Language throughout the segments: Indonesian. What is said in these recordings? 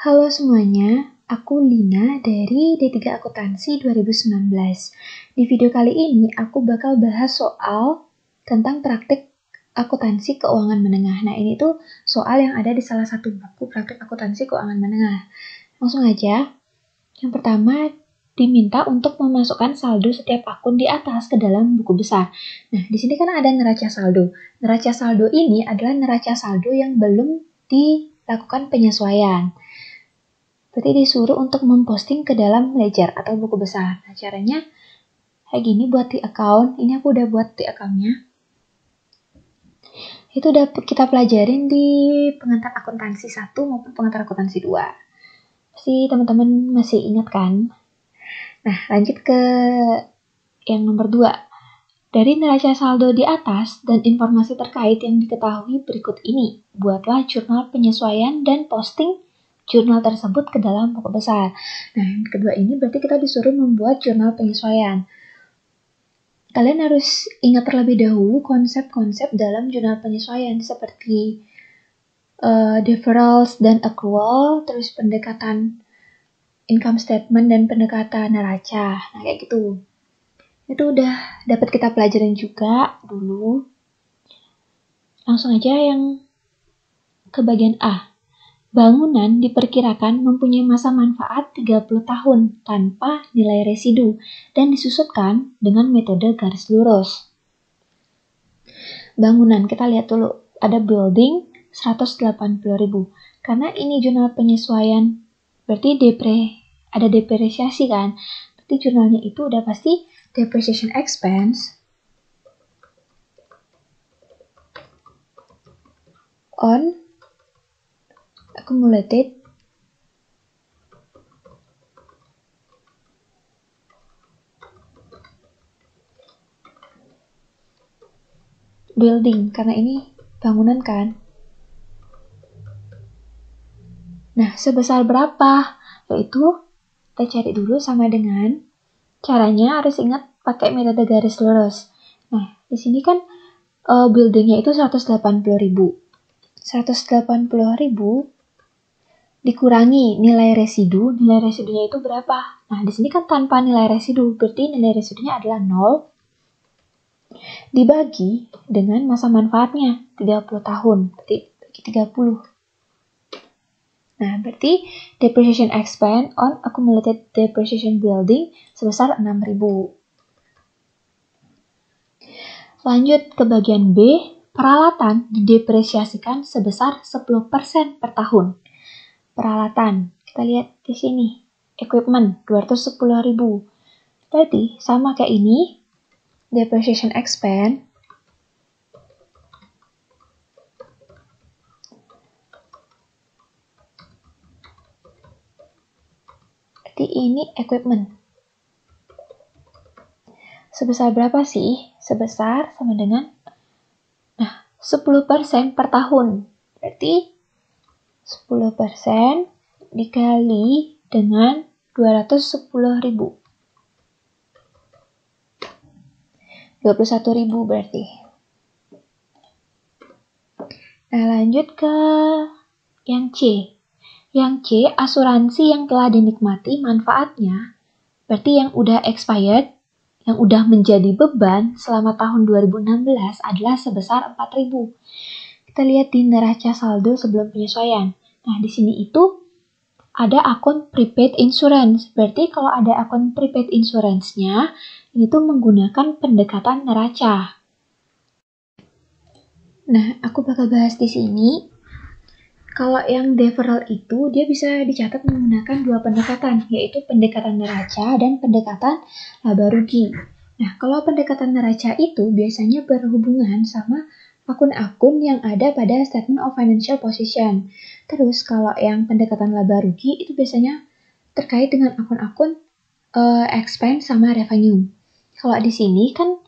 Halo semuanya, aku Lina dari D3 Akuntansi 2019. Di video kali ini aku bakal bahas soal tentang praktik akuntansi keuangan menengah. Nah, ini tuh soal yang ada di salah satu buku praktik akuntansi keuangan menengah. Langsung aja. Yang pertama, diminta untuk memasukkan saldo setiap akun di atas ke dalam buku besar. Nah, di sini kan ada neraca saldo. Neraca saldo ini adalah neraca saldo yang belum dilakukan penyesuaian. Berarti disuruh untuk memposting ke dalam ledger atau buku besar. Nah, caranya kayak gini buat di account. Ini aku udah buat di accountnya. Itu udah kita pelajarin di pengantar akuntansi 1 maupun pengantar akuntansi 2. Pasti teman-teman masih ingat kan? Nah, lanjut ke yang nomor 2. Dari neraca saldo di atas dan informasi terkait yang diketahui berikut ini, buatlah jurnal penyesuaian dan posting jurnal tersebut ke dalam buku besar. Nah, yang kedua ini berarti kita disuruh membuat jurnal penyesuaian. Kalian harus ingat terlebih dahulu konsep-konsep dalam jurnal penyesuaian seperti deferrals dan accrual, terus pendekatan income statement dan pendekatan neraca. Nah, kayak gitu. Itu udah dapat kita pelajarin juga dulu. Langsung aja yang ke bagian A. Bangunan diperkirakan mempunyai masa manfaat 30 tahun tanpa nilai residu dan disusutkan dengan metode garis lurus. Bangunan, kita lihat dulu. Ada building 180.000. Karena ini jurnal penyesuaian, berarti ada depresiasi kan? Berarti jurnalnya itu udah pasti depreciation expense on accumulated building, karena ini bangunan kan. Nah, sebesar berapa? Yaitu kita cari dulu sama dengan caranya harus ingat pakai metode garis lurus. Nah, di sini kan buildingnya itu 180.000. 180.000 dikurangi nilai residunya itu berapa? Nah, di sini kan tanpa nilai residu, berarti nilai residunya adalah 0 dibagi dengan masa manfaatnya 30 tahun, berarti bagi 30. Nah, berarti depreciation expense on accumulated depreciation building sebesar 6.000. Lanjut ke bagian B, peralatan didepresiasikan sebesar 10% per tahun. Peralatan, kita lihat di sini, equipment 210.000. Berarti sama kayak ini, depreciation expense berarti ini equipment. Sebesar berapa sih? Sebesar sama dengan 10% per tahun. Berarti 10% dikali dengan 210.000. 21.000 berarti. Nah, lanjut ke yang C. Yang C, asuransi yang telah dinikmati manfaatnya, berarti yang udah expired, yang udah menjadi beban selama tahun 2016 adalah sebesar 4.000. Kita lihat di neraca saldo sebelum penyesuaian. Nah, di sini itu ada akun prepaid insurance. Berarti kalau ada akun prepaid insurance-nya, ini tuh menggunakan pendekatan neraca. Nah, aku bakal bahas di sini. Kalau yang deferral itu, dia bisa dicatat menggunakan dua pendekatan, yaitu pendekatan neraca dan pendekatan laba rugi. Nah, kalau pendekatan neraca itu biasanya berhubungan sama akun-akun yang ada pada Statement of Financial Position. Terus, kalau yang pendekatan laba rugi itu biasanya terkait dengan akun-akun expense sama revenue. Kalau di sini kan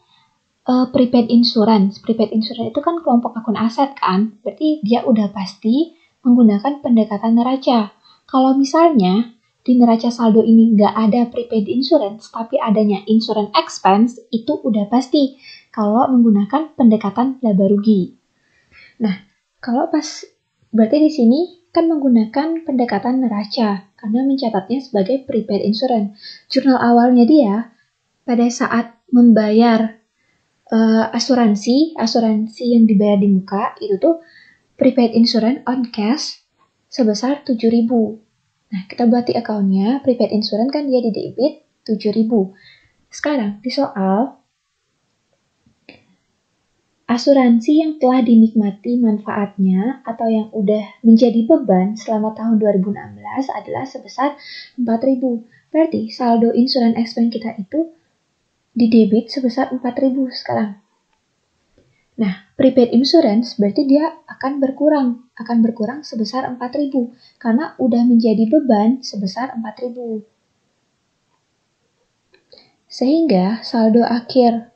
prepaid insurance. Prepaid insurance itu kan kelompok akun aset kan, berarti dia udah pasti menggunakan pendekatan neraca. Kalau misalnya di neraca saldo ini nggak ada prepaid insurance, tapi adanya insurance expense, itu udah pasti kalau menggunakan pendekatan laba rugi. Nah, kalau pas berarti di sini kan menggunakan pendekatan neraca karena mencatatnya sebagai prepaid insurance. Jurnal awalnya dia pada saat membayar asuransi yang dibayar di muka itu tuh prepaid insurance on cash sebesar 7.000. Nah, kita buat di account-nya prepaid insurance kan dia di debit 7.000. Sekarang di soal asuransi yang telah dinikmati manfaatnya atau yang udah menjadi beban selama tahun 2016 adalah sebesar 4.000. Berarti saldo insurance expense kita itu di debit sebesar 4.000 sekarang. Nah, prepaid insurance berarti dia akan berkurang sebesar 4.000 karena udah menjadi beban sebesar 4.000. Sehingga saldo akhir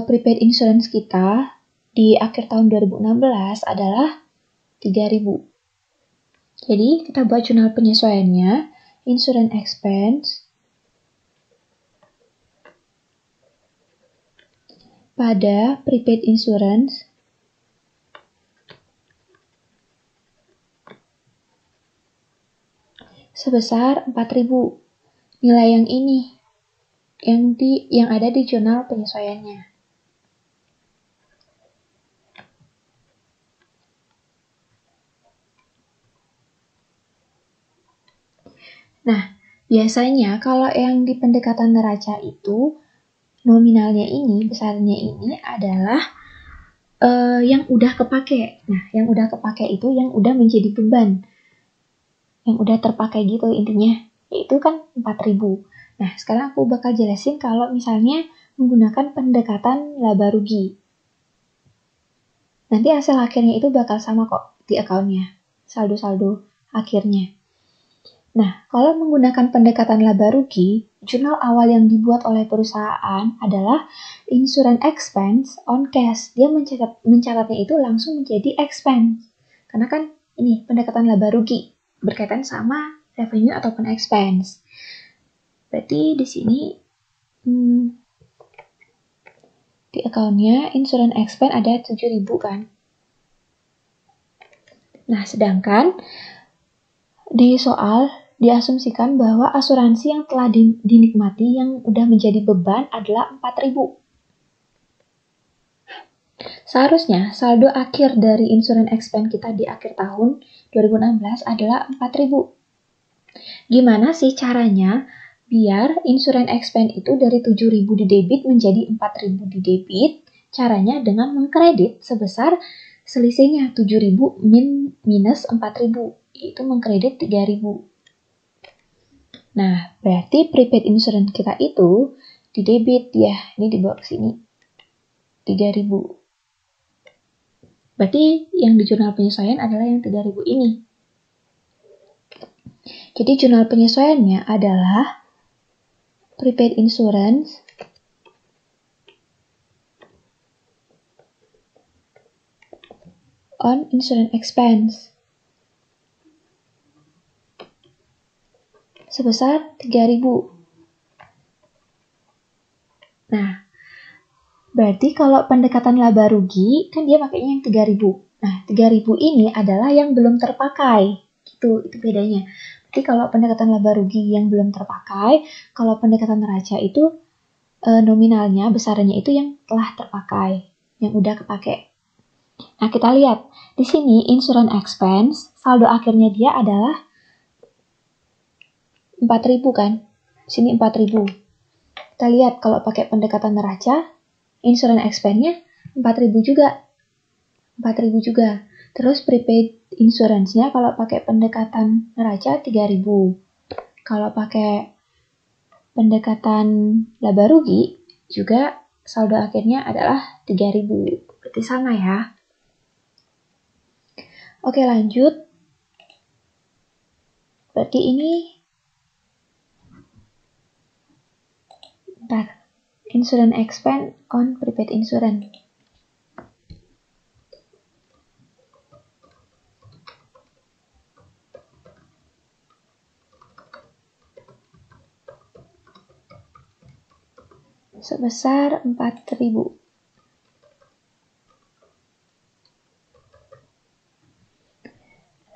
prepaid insurance kita di akhir tahun 2016 adalah 3.000. Jadi, kita buat jurnal penyesuaiannya, insurance expense pada prepaid insurance sebesar 4.000. Nilai yang ini yang ada di jurnal penyesuaiannya. Nah, biasanya kalau yang di pendekatan neraca itu nominalnya ini, besarnya ini adalah yang udah kepake. Nah, yang udah kepake itu yang udah menjadi beban. Yang udah terpakai gitu intinya. Yaitu kan 4.000. Nah, sekarang aku bakal jelasin kalau misalnya menggunakan pendekatan laba rugi. Nanti hasil akhirnya itu bakal sama kok di account-nya. Saldo-saldo akhirnya. Nah, kalau menggunakan pendekatan laba rugi, jurnal awal yang dibuat oleh perusahaan adalah insurance expense on cash. Dia mencatatnya itu langsung menjadi expense. Karena kan ini pendekatan laba rugi berkaitan sama revenue ataupun expense. Berarti di sini di account-nya insurance expense ada 7.000 kan. Nah, sedangkan di soal diasumsikan bahwa asuransi yang telah dinikmati yang udah menjadi beban adalah 4.000. Seharusnya saldo akhir dari insurance expense kita di akhir tahun 2016 adalah 4.000. Gimana sih caranya biar insurance expense itu dari 7.000 di debit menjadi 4.000 di debit? Caranya dengan mengkredit sebesar selisihnya 7.000 minus 4.000. Itu mengkredit 3.000. Nah, berarti prepaid insurance kita itu di debit ya. Ini dibawa ke sini. 3.000. Berarti yang di jurnal penyesuaian adalah yang 3.000 ini. Jadi jurnal penyesuaiannya adalah prepaid insurance on insurance expense sebesar 3.000. Nah, berarti kalau pendekatan laba rugi, kan dia makanya yang 3.000. Nah, 3.000 ini adalah yang belum terpakai. Itu bedanya. Berarti kalau pendekatan laba rugi yang belum terpakai, kalau pendekatan neraca itu nominalnya, besarnya itu yang telah terpakai, yang udah kepake. Nah, kita lihat. Di sini insurance expense, saldo akhirnya dia adalah 4.000 kan? Di sini 4.000. Kita lihat kalau pakai pendekatan neraca, insurance expense-nya 4.000 juga. 4.000 juga. Terus prepaid insurance-nya kalau pakai pendekatan neraca 3.000. Kalau pakai pendekatan laba rugi juga saldo akhirnya adalah 3.000. Berarti sama ya. Oke, lanjut. Berarti ini insurance expense on prepaid insurance. Sebesar 4.000.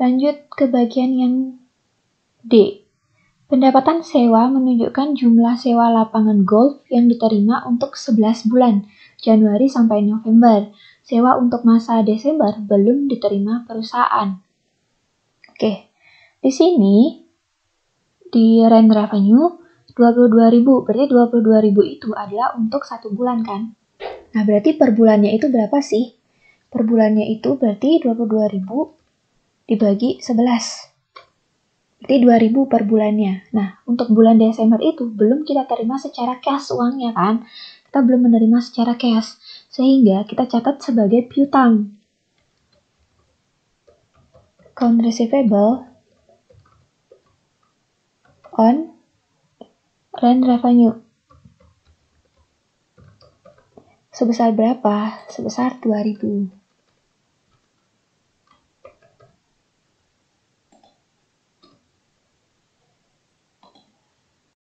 Lanjut ke bagian yang D. Pendapatan sewa menunjukkan jumlah sewa lapangan golf yang diterima untuk 11 bulan, Januari sampai November. Sewa untuk masa Desember belum diterima perusahaan. Oke, di sini di rent revenue 22.000, berarti 22.000 itu adalah untuk 1 bulan kan? Nah, berarti per bulannya itu berapa sih? Per bulannya itu berarti 22.000 dibagi 11. Berarti 2.000 per bulannya. Nah, untuk bulan Desember itu belum kita terima secara cash uangnya kan? Kita belum menerima secara cash. Sehingga kita catat sebagai piutang. Account receivable on rent revenue. Sebesar berapa? Sebesar 2.000.